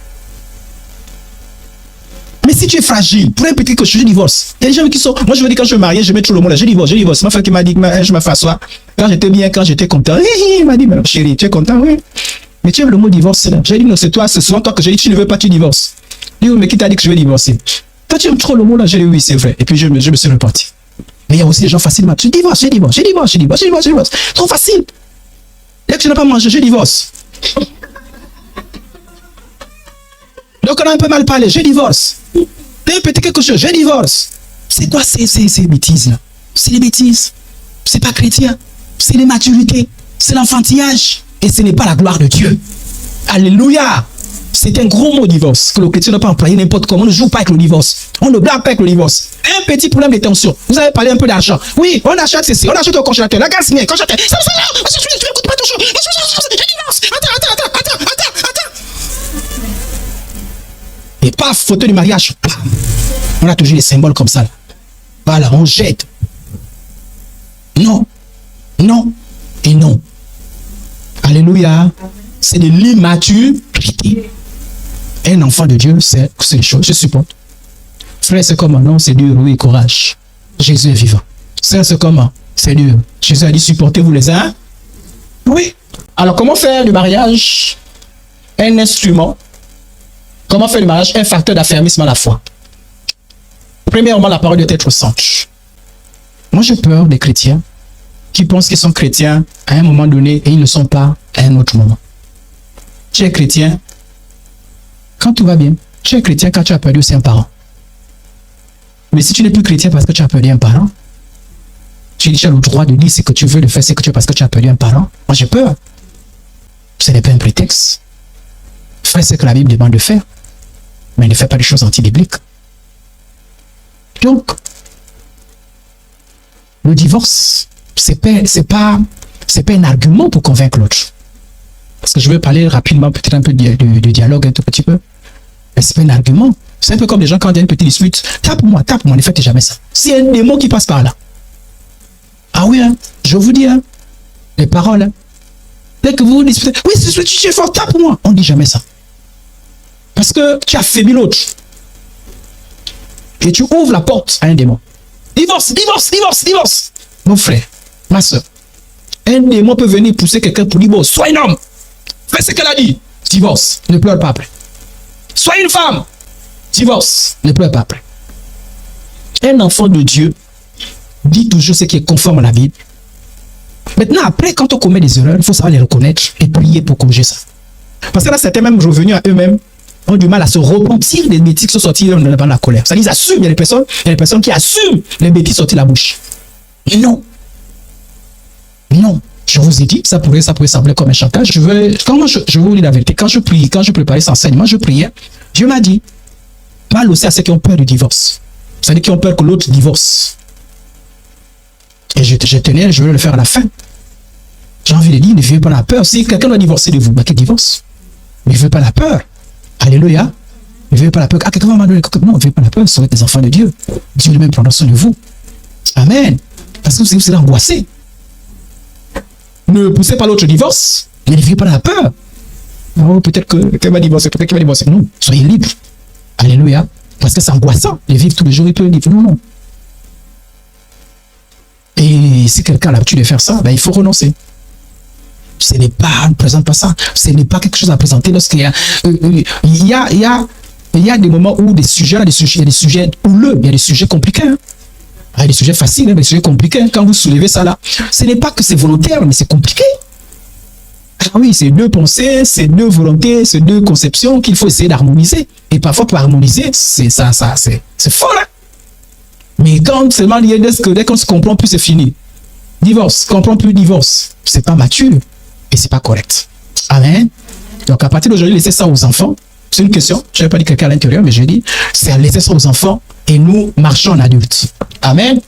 Mais si tu es fragile, pour un petit que je divorce. Il y a des gens qui sont. Moi, je veux dire, quand je me marie, je mets tout le monde là. Je divorce. Ma femme qui m'a dit que je me fais asseoir. Quand j'étais bien, quand j'étais content. Il m'a dit, mais chérie, tu es content? Oui. Mais tu aimes le mot divorce là. J'ai dit, non, c'est toi, c'est souvent toi que j'ai dit, tu ne veux pas, tu divorces. Il dit, mais qui t'a dit que je vais divorcer? Toi, tu aimes trop le mot là. J'ai dit, oui, c'est vrai. Et puis, je me suis reparti. Mais il y a aussi des gens facilement. Tu divorces. Trop facile. Dès que tu n'as pas mangé, je divorce. Donc, on a un peu mal parlé, je divorce. Peut-être quelque chose, je divorce. C'est quoi ces bêtises-là? C'est des bêtises. C'est pas chrétien. C'est l'immaturité. C'est l'enfantillage. Et ce n'est pas la gloire de Dieu. Alléluia. C'est un gros mot, divorce, que le chrétien n'a pas employé n'importe comment. On ne joue pas avec le divorce. On ne blague pas avec le divorce. Un petit problème de tension. Vous avez parlé un peu d'argent. Oui, on achète ceci, on achète au congélateur. La gaz, congélateur. Tu n'écoutes pas ton chose. Je divorce. Attends. Et paf, photo du mariage. Paf. On a toujours des symboles comme ça. Là. Voilà, on jette. Non et non. Alléluia. C'est de l'immaturité. Un enfant de Dieu, c'est les choses. Je supporte. Frère, c'est comment? Non, c'est dur. Oui, courage. Jésus est vivant. Sœur, c'est comment? C'est dur. Jésus a dit, supportez-vous les uns. Oui. Alors, comment faire du mariage un instrument? Comment faire du mariage un facteur d'affermissement à la foi? Premièrement, la parole doit être sage. Moi, j'ai peur des chrétiens qui pensent qu'ils sont chrétiens à un moment donné et ils ne le sont pas à un autre moment. Tu es chrétien quand tout va bien. Tu es chrétien quand tu as perdu aussi un parent. Mais si tu n'es plus chrétien parce que tu as perdu un parent, tu as le droit de dire ce que tu veux, de faire ce que tu veux parce que tu as perdu un parent. Moi, j'ai peur. Ce n'est pas un prétexte. Fais ce que la Bible demande de faire, mais ne fais pas des choses anti-bibliques. Donc, le divorce, c'est pas un argument pour convaincre l'autre. Parce que je veux parler rapidement, peut-être un peu de dialogue, un tout petit peu. Mais c'est pas un argument. C'est un peu comme les gens quand il y a une petite dispute. Tape-moi, ne faites jamais ça. C'est un démon qui passe par là. Ah oui, hein, je vous dis, hein, les paroles. Hein. Dès que vous vous disputez, oui, c'est tu es fort, tape-moi. On ne dit jamais ça. Parce que tu as affaibli l'autre. Et tu ouvres la porte à un démon. Divorce. Mon frère, ma soeur. Un démon peut venir pousser quelqu'un pour dire, bon, sois un homme. Fais ce qu'elle a dit. Divorce. Ne pleure pas après. Sois une femme. Divorce. Ne pleure pas après. Un enfant de Dieu dit toujours ce qui est conforme à la Bible. Maintenant, après, quand on commet des erreurs, il faut savoir les reconnaître et prier pour corriger ça. Parce que là, c'était même revenu à eux-mêmes. ont du mal à se repentir des bêtises qui sont sorties dans la colère. Ça, ils assument. Il y a des personnes qui assument les bêtises sorties de la bouche. Non. Non. Je vous ai dit, ça pourrait sembler comme un chantage. Je vais vous dire la vérité. Quand je préparais cet enseignement, je priais. Dieu m'a dit, parle aussi à ceux qui ont peur du divorce. C'est-à-dire qui ont peur que l'autre divorce. Et je tenais, je vais le faire à la fin. J'ai envie de dire, ne vivez pas la peur. Si quelqu'un doit divorcer de vous, qu'il divorce. Ne vivez pas la peur. Alléluia. Ne vivez pas la peur. Ah, quelqu'un va m'adonner. Non, ne vivez pas la peur. Vous serez des enfants de Dieu. Dieu lui-même prendra soin de vous. Amen. Parce que vous serez angoissé. Ne poussez pas l'autre divorce, mais ne vivez pas la peur. Oh, peut-être qu'il va divorcer, peut-être qu'il va divorcer. Non, soyez libre. Alléluia. Parce que c'est angoissant de vivre tous les jours et tous les livres. Non, non. Et si quelqu'un a l'habitude de faire ça, ben, il faut renoncer. Ce n'est pas, ne présente pas ça. Ce n'est pas quelque chose à présenter lorsqu'il y a, il y a des moments où des sujets houleux, il y a des sujets compliqués. Hein. Il y a des sujets faciles, des sujets compliqués. Quand vous soulevez ça là, ce n'est pas que c'est volontaire, mais c'est compliqué. Ah oui, c'est deux pensées, c'est deux volontés, c'est deux conceptions qu'il faut essayer d'harmoniser. Et parfois, pour harmoniser, c'est fort. Hein? Mais quand seulement dès qu'on se comprend plus, c'est fini. Divorce, comprend plus, divorce. C'est pas mature et c'est pas correct. Amen. Donc à partir d'aujourd'hui, laissez ça aux enfants. C'est une question. Je n'avais pas dit quelqu'un à l'intérieur, mais je dis, c'est à laisser ça aux enfants et nous marchons en adulte. Amen.